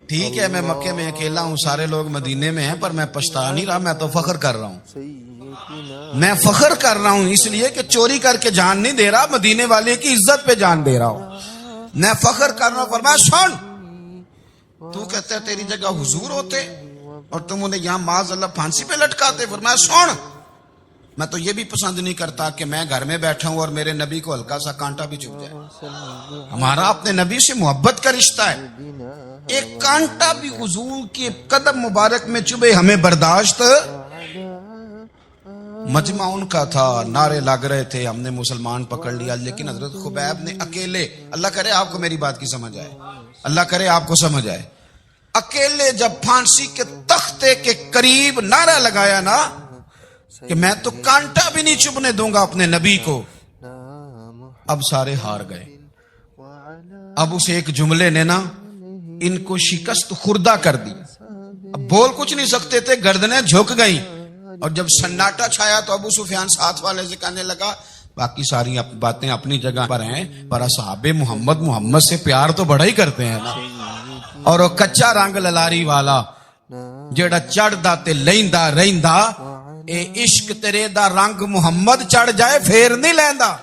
ٹھیک ہے میں مکے میں اکیلا ہوں، سارے لوگ مدینے میں ہیں، پر میں پچھتا نہیں رہا، میں تو فخر کر رہا ہوں۔ میں فخر کر رہا ہوں اس لیے کہ چوری کر کے جان نہیں دے رہا، مدینے والے کی عزت پہ جان دے رہا ہوں، میں فخر کر رہا ہوں۔ فرمایا سن، تو کہتا ہے تیری جگہ حضور ہوتے اور تم انہیں یہاں معاذ اللہ پھانسی پہ لٹکاتے۔ فرمایا سن، میں تو یہ بھی پسند نہیں کرتا کہ میں گھر میں بیٹھا ہوں اور میرے نبی کو ہلکا سا کانٹا بھی چبھ جائے۔ ہمارا اپنے نبی سے محبت کا رشتہ ہے، ایک کانٹا بھی حضور کے قدم مبارک میں چبھے ہمیں برداشت۔ مجمع ان کا تھا، نعرے لگ رہے تھے، ہم نے مسلمان پکڑ لیا، لیکن حضرت خبیب نے اکیلے، اللہ کرے آپ کو میری بات کی سمجھ آئے، اللہ کرے آپ کو سمجھ آئے، اکیلے جب پھانسی کے تختے کے قریب نعرہ لگایا نا کہ میں تو کانٹا بھی نہیں چبھنے دوں گا اپنے نبی کو، اب سارے ہار گئے۔ اب اس ایک جملے نے نا ان کو شکست خوردہ کر دی، اب بول کچھ نہیں سکتے تھے، گردنیں جھک گئیں، اور جب سناٹا چھایا تو ابو سفیان ساتھ والے سے کہنے لگا باقی ساری باتیں اپنی جگہ پر ہیں، پر اصحاب محمد سے پیار تو بڑا ہی کرتے ہیں نا، اور وہ کچا رنگ للاری والا جیڑا چڑھ دا تے لیندا رہندا، اے عشق تیرے دا رنگ محمد چڑھ جائے پھر نہیں لیندا۔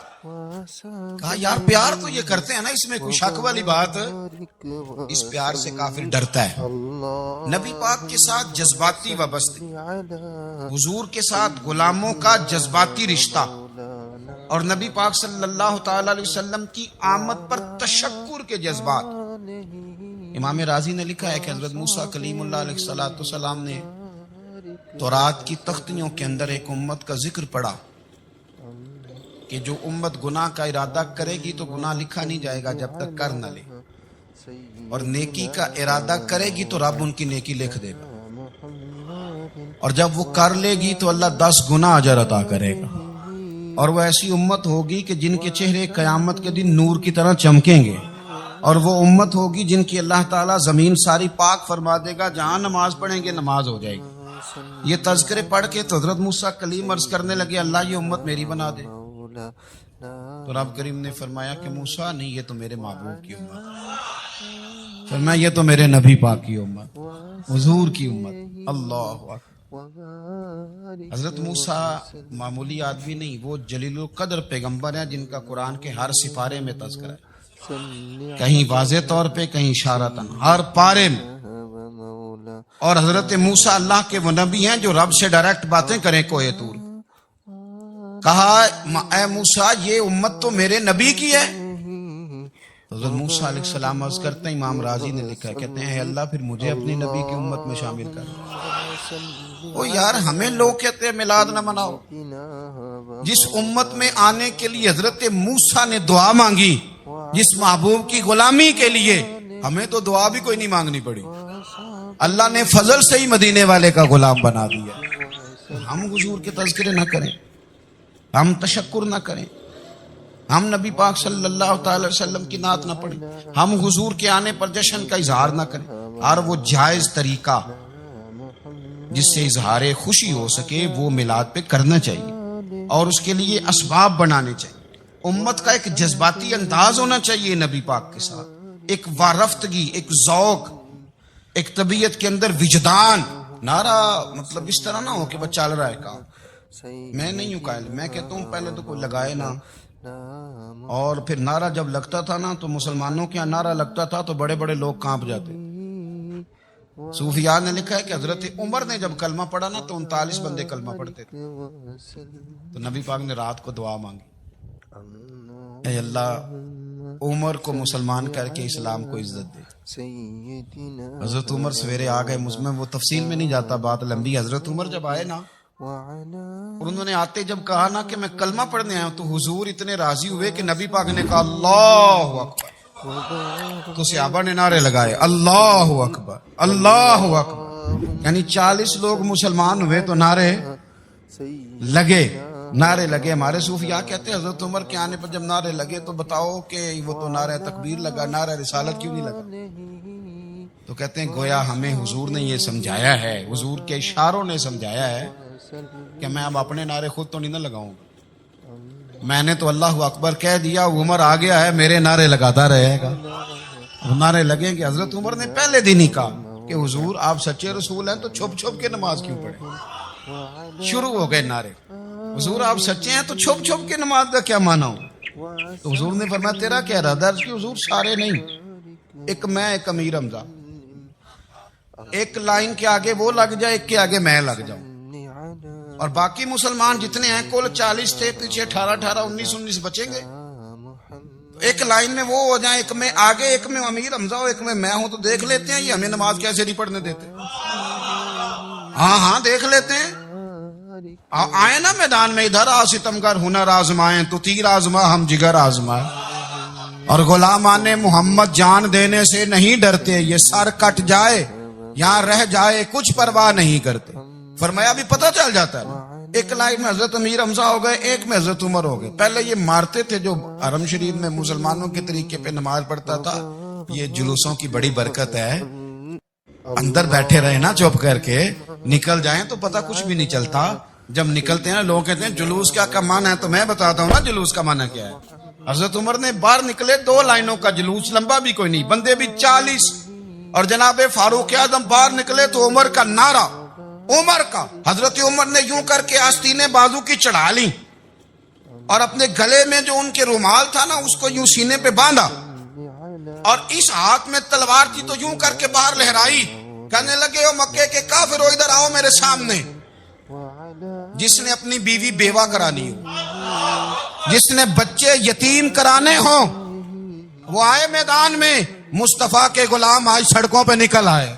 کہا یار پیار تو یہ کرتے ہیں نا، اس میں کوئی شک والی بات؟ اس پیار سے کافر ڈرتا ہے۔ نبی پاک کے ساتھ جذباتی وابستگی، حضور کے ساتھ غلاموں کا جذباتی رشتہ، اور نبی پاک صلی اللہ تعالی علیہ وسلم کی آمد پر تشکر کے جذبات۔ امام رازی نے لکھا ہے کہ حضرت موسیٰ کلیم اللہ علیہ السلام نے تورات کی تختیوں کے اندر ایک امت کا ذکر پڑھا کہ جو امت گناہ کا ارادہ کرے گی تو گناہ لکھا نہیں جائے گا جب تک کر نہ لے، اور نیکی کا ارادہ کرے گی تو رب ان کی نیکی لکھ دے گا، اور جب وہ کر لے گی تو اللہ 10 گنا اجر عطا کرے گا، اور وہ ایسی امت ہوگی کہ جن کے چہرے قیامت کے دن نور کی طرح چمکیں گے، اور وہ امت ہوگی جن کی اللہ تعالیٰ زمین ساری پاک فرما دے گا، جہاں نماز پڑھیں گے نماز ہو جائے گی۔ یہ تذکرے پڑھ کے تو حضرت موسیٰ کلیم عرض کرنے لگے اللہ یہ امت میری بنا دے، تو رب کریم نے فرمایا کہ موسیٰ نہیں، یہ تو میرے محبوب کی امت، فرمایا یہ تو میرے نبی پاک کی امت، حضور کی امت۔ اللہ اکبر۔ حضرت موسیٰ معمولی آدمی نہیں، وہ جلیل القدر پیغمبر ہیں جن کا قرآن کے ہر سپارے میں تذکرہ ہے، کہیں واضح طور پہ کہیں اشارتاً، ہر پارے میں۔ اور حضرت موسیٰ اللہ کے وہ نبی ہیں جو رب سے ڈائریکٹ باتیں کریں کوہ طور۔ کہا اے موسیٰ یہ امت تو میرے نبی کی ہے۔ حضرت موسیٰ علیہ السلام عرض کرتے ہیں، امام راضی نے لکھا ہے، کہتے ہیں اے اللہ پھر مجھے اپنی نبی کی امت میں شامل کر۔ او یار ہمیں لوگ کہتے ہیں میلاد نہ مناؤ، جس امت میں آنے کے لیے حضرت موسیٰ نے دعا مانگی، جس محبوب کی غلامی کے لیے، ہمیں تو دعا بھی کوئی نہیں مانگنی پڑی، اللہ نے فضل سے ہی مدینے والے کا غلام بنا دیا۔ ہم حضور کے تذکرے نہ کریں، ہم تشکر نہ کریں، ہم نبی پاک صلی اللہ تعالی وسلم کی نعت نہ پڑھیں، ہم حضور کے آنے پر جشن کا اظہار نہ کریں، اور وہ جائز طریقہ جس سے اظہار خوشی ہو سکے وہ میلاد پہ کرنا چاہیے، اور اس کے لیے اسباب بنانے چاہیے۔ امت کا ایک جذباتی انداز ہونا چاہیے نبی پاک کے ساتھ، ایک وارفتگی، ایک ذوق، ایک طبیعت کے اندر وجدان۔ نعرہ مطلب اس طرح نہ ہو کہ بس چل رہا ہے کام، میں نہیں ہوں قائل، میں کہتا ہوں پہلے تو کوئی لگائے نا، اور پھر نعرہ جب لگتا تھا نا تو مسلمانوں کے یہاں نعرہ لگتا تھا تو بڑے بڑے لوگ کانپ جاتے۔ صوفیاء نے لکھا ہے کہ حضرت عمر نے جب کلمہ پڑھا نا تو 39 بندے کلمہ پڑھتے تھے، تو نبی پاک نے رات کو دعا مانگی، اے اللہ عمر کو مسلمان کر کے اسلام کو عزت دے۔ حضرت عمر سویرے آ گئے، میں وہ تفصیل میں نہیں جاتا، بات لمبی۔ حضرت عمر جب آئے نا اور انہوں نے آتے جب کہا نا کہ میں کلمہ پڑھنے آیا ہوں، تو حضور اتنے راضی ہوئے کہ نبی پاک نے کہا اللہ اکبر، تو صحابہ نے نعرے لگائے اللہ اکبر اللہ اکبر، یعنی 40 لوگ مسلمان ہوئے تو نعرے لگے۔ ہمارے صوفیاء کہتے ہیں حضرت عمر کے آنے پر جب نعرے لگے تو بتاؤ کہ وہ تو نعرہ تکبیر لگا، نعرہ رسالت کیوں نہیں لگا؟ تو کہتے ہیں گویا ہمیں حضور نے یہ سمجھایا ہے، حضور کے اشاروں نے سمجھایا ہے کہ میں اب اپنے نعرے خود تو نہیں نہ لگاؤں گا، میں نے تو اللہ اکبر کہہ دیا، عمر آ گیا ہے میرے نعرے لگاتا رہے گا۔ نعرے لگیں کہ حضرت عمر نے پہلے دن ہی کہا کہ حضور آپ سچے رسول ہیں تو چھپ چھپ کے نماز کیوں پڑھیں. شروع ہو گئے نعرے. حضور آپ سچے ہیں تو چھپ چھپ کے نماز کا کیا معنی ہو. تو حضور نے فرمایا تیرا کیا ارادہ ہے. حضور سارے نہیں, ایک میں ایک امیر حمزہ, ایک لائن کے آگے وہ لگ جائے, ایک کے آگے میں لگ جاؤں, اور باقی مسلمان جتنے ہیں کل 40 تھے, پیچھے 18 18 19 19 بچیں گے. ایک لائن میں وہ ہو جائیں, ایک میں آگے, ایک میں امیر حمزہ ہو, ایک میں ہوں, تو دیکھ لیتے ہیں یہ ہمیں نماز کیسے نہیں پڑھنے دیتے. ہاں دیکھ لیتے ہیں. آئے نا میدان میں ادھر آ ستمگر ہنر آزمائیں, تو تیر آزما ہم جگر آزمائیں, اور غلامان محمد جان دینے سے نہیں ڈرتے, یہ سر کٹ جائے یہاں رہ جائے کچھ پرواہ نہیں کرتے. فرمایا بھی پتہ چل جاتا ہے. ایک لائن میں حضرت امیر حمزہ ہو گئے, ایک میں حضرت عمر ہو گئے. پہلے یہ مارتے تھے جو حرم شریف میں مسلمانوں کے طریقے پہ نماز پڑھتا تھا. یہ جلوسوں کی بڑی برکت ہے. اندر بیٹھے رہے نا چپ کر کے, نکل جائیں تو پتہ کچھ بھی نہیں چلتا. جب نکلتے ہیں لوگ کہتے ہیں جلوس کیا معنی ہے, تو میں بتاتا ہوں نا جلوس کا معنی کیا ہے. حضرت عمر نے باہر نکلے 2 لائنوں کا جلوس, لمبا بھی کوئی نہیں, بندے بھی 40, اور جناب فاروق اعظم باہر نکلے تو عمر کا نعرہ, عمر کا. حضرت عمر نے یوں کر کے آستینیں بازو کی چڑھا لی, اور اپنے گلے میں جو ان کے رومال تھا نا اس کو یوں سینے پہ باندھا, اور اس ہاتھ میں تلوار تھی تو یوں کر کے باہر لہرائی. کہنے لگے او مکے کے کافرو ادھر آؤ میرے سامنے. جس نے اپنی بیوی بیوہ کرانی ہو, جس نے بچے یتیم کرانے ہوں, وہ آئے میدان میں. مصطفیٰ کے غلام آج سڑکوں پہ نکل آئے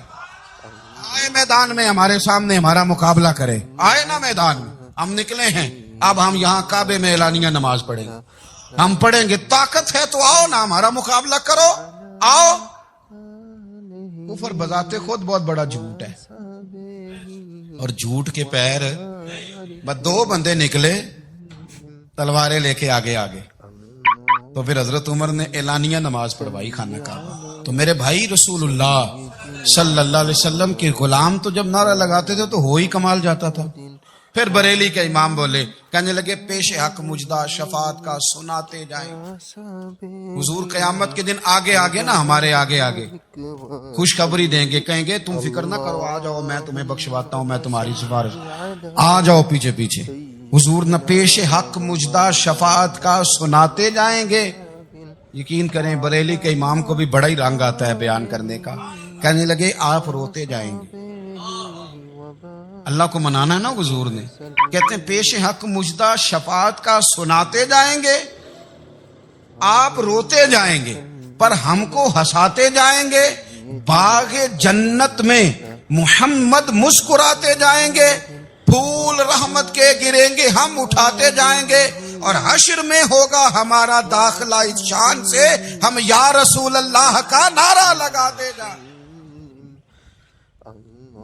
میدان میں ہمارے سامنے ہمارا مقابلہ کرے. آئے نا میدان میں, ہم نکلے ہیں. اب ہم یہاں کعبے میں اعلانیہ نماز پڑھیں گے, ہم پڑھیں گے. طاقت ہے تو آؤ نا, ہمارا مقابلہ کرو, آؤ. کفر بذات خود بہت بڑا جھوٹ ہے, اور جھوٹ کے پیر بس 2 بندے نکلے تلواریں لے کے آگے آگے. تو پھر حضرت عمر نے اعلانیہ نماز پڑھوائی خانہ کعبہ. تو میرے بھائی رسول اللہ صلی اللہ علیہ وسلم کے غلام تو جب نعرہ لگاتے تھے تو ہو ہی کمال جاتا تھا. پھر بریلی کے امام بولے, کہنے لگے پیش حق مجدہ شفاعت کا سناتے جائیں. حضور قیامت کے دن آگے آگے نا, ہمارے آگے آگے خوشخبری دیں گے, کہیں گے تم فکر نہ کرو, آ جاؤ میں تمہیں بخشواتا ہوں, میں تمہاری سفارش, آ جاؤ پیچھے پیچھے. حضور نہ پیش حق مجدہ شفاعت کا سناتے جائیں گے. یقین کریں بریلی کے امام کو بھی بڑا ہی رنگ آتا ہے بیان کرنے کا. کہنے لگے آپ روتے جائیں گے. اللہ کو منانا ہے نا حضور نے, کہتے ہیں پیش حق مجدہ شفاعت کا سناتے جائیں گے, آپ روتے جائیں گے, پر ہم کو ہنساتے جائیں گے. باغ جنت میں محمد مسکراتے جائیں گے, پھول رحمت کے گریں گے, ہم اٹھاتے جائیں گے. اور حشر میں ہوگا ہمارا داخلہ اس شان سے, ہم یا رسول اللہ کا نعرہ لگاتے جائیں.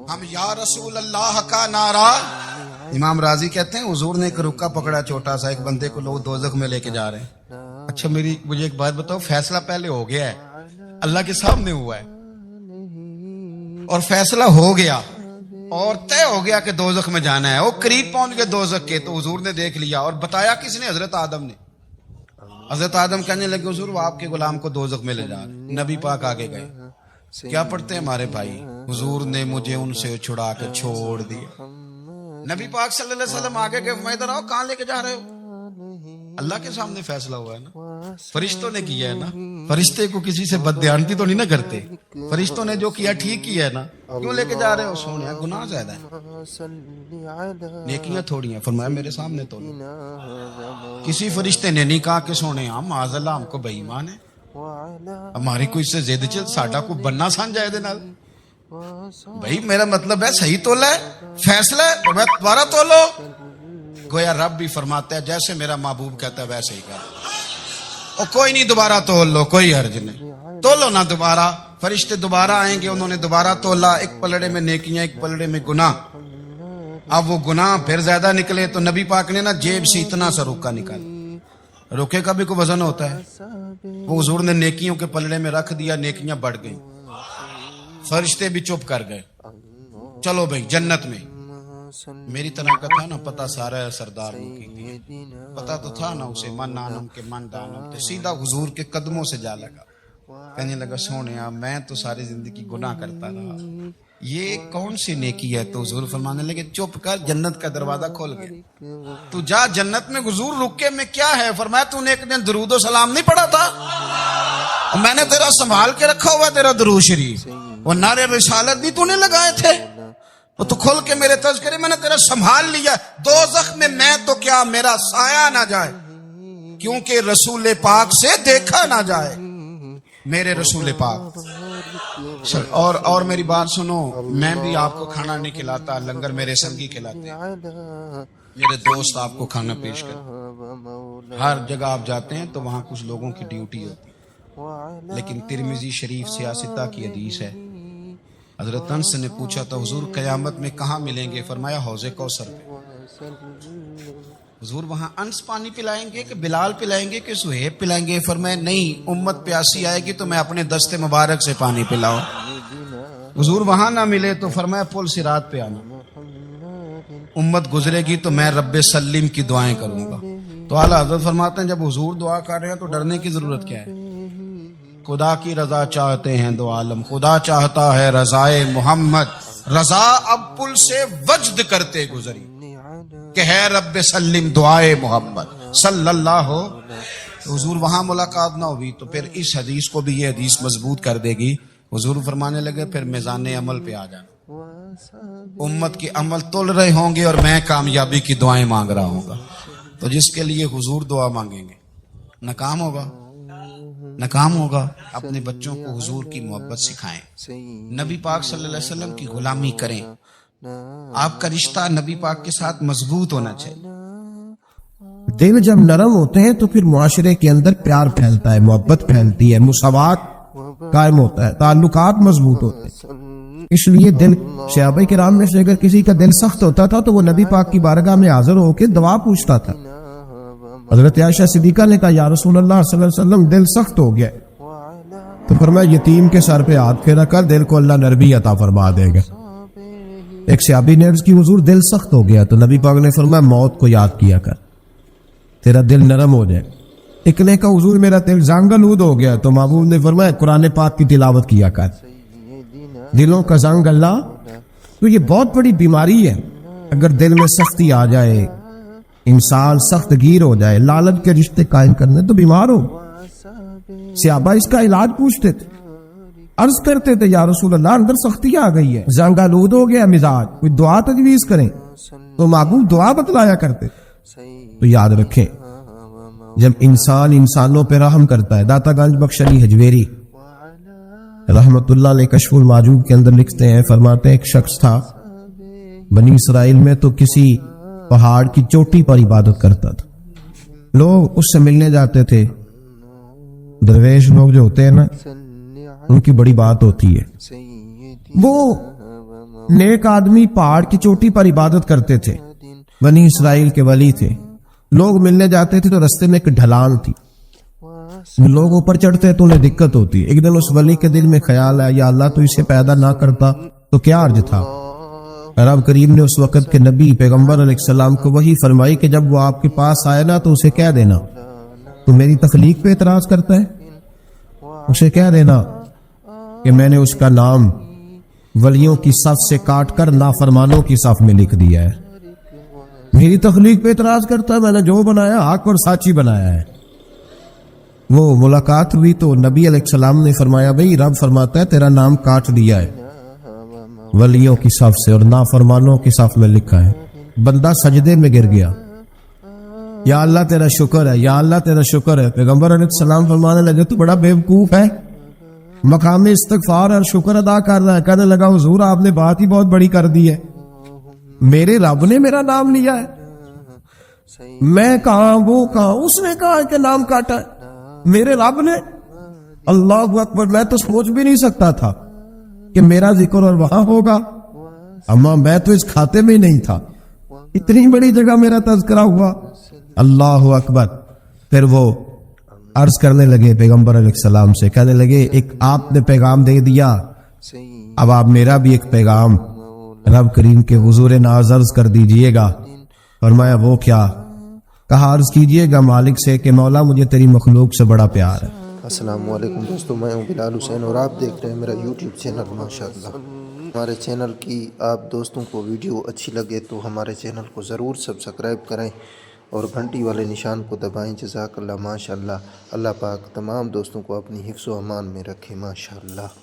ہم یا رسول اللہ کا نعرہ. امام راضی کہتے ہیں حضور نے ایک رکا پکڑا چھوٹا سا, ایک بندے کو لوگ دوزخ میں لے کے جا رہے ہیں. اچھا مجھے ایک بات بتاؤ, فیصلہ پہلے ہو گیا ہے, اللہ کے سامنے ہوا ہے, اور فیصلہ ہو گیا اور طے ہو گیا کہ دوزخ میں جانا ہے. وہ قریب پہنچ گئے دوزخ کے, تو حضور نے دیکھ لیا, اور بتایا کس نے؟ حضرت آدم نے. حضرت آدم کہنے لگے حضور وہ آپ کے غلام کو دوزخ میں لے جا رہے. نبی پاک آگے گئے, کیا پڑھتے ہیں ہمارے بھائی, حضور نے مجھے ان سے چھڑا کے چھوڑ دیا. نبی پاک صلی اللہ علیہ وسلم آگے گئے, میں ادھر آؤ, کہاں لے کے جا رہے ہو؟ اللہ کے سامنے فیصلہ ہوا ہے نا, فرشتوں نے کیا ہے نا. فرشتے کو کسی سے بددیانتی تو نہیں نہ کرتے, فرشتوں نے جو کیا ٹھیک کیا ہے نا. کیوں لے کے جا رہے ہو؟ سونے گناہ زیادہ ہے, نیکیاں تھوڑی ہیں. فرمایا میرے سامنے تو کسی فرشتے نے نہیں کہا کہ سونے ہم معاذ اللہ ہم کو بے ایمان ہے, ہماری کوئی سے زید چل ساڈا کو بننا سان جائے دے نال. بھائی میرا مطلب ہے صحیح تولا ہے, فیصلہ ہے, میں دوبارہ تولو. گویا رب بھی فرماتا ہے جیسے میرا محبوب کہتا ہے ویسے ہی کر, اور کوئی نہیں دوبارہ تول لو, کوئی حرج نہیں, تولو نہ دوبارہ. فرشتے دوبارہ آئیں گے, انہوں نے دوبارہ تولا, ایک پلڑے میں نیکیاں ایک پلڑے میں گناہ. اب وہ گناہ پھر زیادہ نکلے تو نبی پاک نے نا جیب سے اتنا سا روکا نکالا. روکے کا بھی کوئی وزن ہوتا ہے, وہ حضور نے نیکیوں کے پلڑے میں رکھ دیا, نیکیاں بڑھ گئیں. فرشتے بھی چپ کر گئے, چلو بھائی جنت میں. میری طرح کا تھا نا پتا سارا ہے سردار پتا تو تھا نا اسے, من نانم کے من دانم, تو سیدھا حضور کے قدموں سے جا لگا. کہنے لگا سونے میں تو ساری زندگی گناہ کرتا رہا, یہ کون سی نیکی ہے؟ تو حضور فرمانے لگے چپ کر, جنت کا دروازہ کھول گیا, تو جا جنت میں. حضور رکے میں کیا ہے؟ فرمایا تو نے ایک دن درود و سلام نہیں پڑھا تھا, میں نے تیرا سنبھال کے رکھا ہوا تیرا درود شریف, وہ نعرے رسالت بھی تو نے لگائے تھے, وہ تو کھول کے میرے تذکرے میں نے تیرا سنبھال لیا. دوزخ میں تو کیا میرا سایہ نہ جائے, کیونکہ رسول پاک سے دیکھا نہ جائے, میرے رسول پاک. اور میری بات سنو, میں بھی آپ کو کھانا نہیں کھلاتا, لنگر میرے سنگی کھلاتے ہیں, میرے دوست آپ کو کھانا پیش کرتے. ہر جگہ آپ جاتے ہیں تو وہاں کچھ لوگوں کی ڈیوٹی ہوتی ہے, لیکن ترمذی شریف سیاستہ کی حدیث ہے. حضرت انس نے پوچھا تو حضور قیامت میں کہاں ملیں گے؟ فرمایا حوض کوثر پہ. حضور وہاں انس پانی پلائیں گے کہ بلال پلائیں گے کہ سہیب پلائیں گے؟ فرمایا نہیں, امت پیاسی آئے گی تو میں اپنے دست مبارک سے پانی پلاؤں. حضور وہاں نہ ملے تو فرمایا پل صراط پہ آنا, امت گزرے گی تو میں رب سلیم کی دعائیں کروں گا. تو اعلیٰ حضرت فرماتے ہیں جب حضور دعا کر رہے ہیں تو ڈرنے کی ضرورت کیا ہے؟ خدا کی رضا چاہتے ہیں دو عالم, خدا چاہتا ہے رضائے محمد, رضا اب پل سے وجد کرتے گزری کہ ہے رب سلم دعائے محمد صلی اللہ ہو. حضور وہاں ملاقات نہ ہوئی تو پھر اس حدیث کو بھی یہ حدیث مضبوط کر دے گی. حضور فرمانے لگے پھر میزان عمل پہ آ جانا, امت کے عمل تول رہے ہوں گے اور میں کامیابی کی دعائیں مانگ رہا ہوں گا. تو جس کے لیے حضور دعا مانگیں گے ناکام ہوگا, ناکام ہوگا. اپنے بچوں کو حضور کی محبت سکھائیں, نبی پاک صلی اللہ علیہ وسلم کی غلامی کریں. آپ کا رشتہ نبی پاک کے ساتھ مضبوط ہونا چاہیے. دل جب نرم ہوتے ہیں تو پھر معاشرے کے اندر پیار پھیلتا ہے, محبت پھیلتی ہے, مساوات قائم ہوتا ہے, تعلقات مضبوط ہوتے ہیں. اس لیے دل صحابہ کرام میں سے اگر کسی کا دل سخت ہوتا تھا تو وہ نبی پاک کی بارگاہ میں حاضر ہو کے دعا پوچھتا تھا. حضرت عائشہ صدیقہ نے کہا یا رسول اللہ صلی اللہ علیہ وسلم دل سخت ہو گیا, تو فرمایا یتیم کے سر پہ ہاتھ پھیرا کر, دل کو اللہ نرمی عطا فرما دے گا. ایک صحابی نے عرض کی حضور دل سخت ہو گیا, تو نبی پاک نے فرمایا موت کو یاد کیا کر, تیرا دل نرم ہو جائے. ایک نے کہا حضور میرا دل زنگ آلود ہو گیا, تو محبوب نے فرمایا قرآن پاک کی تلاوت کیا کر. دلوں کا زنگ اللہ, تو یہ بہت بڑی بیماری ہے. اگر دل میں سختی آ جائے, انسان سخت گیر ہو جائے, لالچ کے رشتے قائم کرنے تو بیمار ہو. صحابہ اس کا علاج پوچھتے تھے, عرض کرتے تھے یا رسول اللہ اندر سختی آ گئی ہے, زنگ آلود ہو گیا مزاج, کوئی دعا تجویز کریں. تو محبوب دعا بتلایا کرتے. تو یاد رکھیں جب انسان انسانوں پہ رحم کرتا ہے, داتا گنج بخش علی حجویری رحمت اللہ علیہ کشف المعجوب کے اندر لکھتے ہیں, فرماتے ہیں ایک شخص تھا بنی اسرائیل میں, تو کسی پہاڑ کی چوٹی پر عبادت کرتا تھا. لوگ اس سے ملنے جاتے تھے, درویش لوگ جو ہوتے ہیں نا ان کی بڑی بات ہوتی ہے. وہ نیک آدمی پہاڑ کی چوٹی پر عبادت کرتے تھے, بنی اسرائیل کے ولی تھے. لوگ ملنے جاتے تھے تو رستے میں ایک ڈھلان تھی, لوگ اوپر چڑھتے تو انہیں دقت ہوتی. ایک دن اس ولی کے دل میں خیال آیا یا اللہ تو اسے پیدا نہ کرتا تو کیا عرض تھا. رب کریم نے اس وقت کے نبی پیغمبر علیہ السلام کو وحی فرمائی کہ جب وہ آپ کے پاس آئے نا تو اسے کہہ دینا تو میری تخلیق پہ اعتراض کرتا ہے, اسے کہہ دینا کہ میں نے اس کا نام ولیوں کی صف سے کاٹ کر نافرمانوں کی صف میں لکھ دیا ہے. میری تخلیق پہ اعتراض کرتا ہے, میں نے جو بنایا حق اور سچی بنایا ہے. وہ ملاقات ہوئی تو نبی علیہ السلام نے فرمایا بھئی رب فرماتا ہے تیرا نام کاٹ دیا ہے ولیوں کی صف سے اور نافرمانوں کی صف میں لکھا ہے. بندہ سجدے میں گر گیا, یا اللہ تیرا شکر ہے, یا اللہ تیرا شکر ہے. پیغمبر علیہ السلام فرمانے لگے تو بڑا بیوقوف ہے, مقام استغفار اور شکر ادا کر رہا ہے. کہنے لگا حضور آپ نے بات ہی بہت بڑی کر دی ہے, میرے رب نے میرا نام لیا ہے, میں کہاں وہ کہاں, اس نے کہا کہ نام کاٹا ہے, میرے رب نے. اللہ اکبر, میں تو سوچ بھی نہیں سکتا تھا کہ میرا ذکر اور وہاں ہوگا, اما میں تو اس کھاتے میں ہی نہیں تھا, اتنی بڑی جگہ میرا تذکرہ ہوا. اللہ اکبر. پھر وہ عرض کرنے لگے پیغمبر علیہ السلام سے, کہنے لگے ایک آپ نے پیغام دے دیا, اب آپ میرا بھی ایک پیغام رب کریم کے حضور ناز عرض کر دیجئے گا. فرمایا وہ کیا؟ کہا عرض کیجئے گا مالک سے کہ مولا مجھے تیری مخلوق سے بڑا پیار ہے. السلام علیکم دوستوں، میں ہوں بلال حسین اور آپ دیکھ رہے ہیں میرا یوٹیوب چینل ماشاءاللہ۔ ہمارے چینل کی آپ دوستوں کو ویڈیو اچھی لگے تو ہمارے چینل کو ضرور سبسکرائب کریں اور گھنٹی والے نشان کو دبائیں۔ جزاک اللہ ماشاءاللہ۔ اللہ پاک تمام دوستوں کو اپنی حفظ و امان میں رکھے ماشاءاللہ۔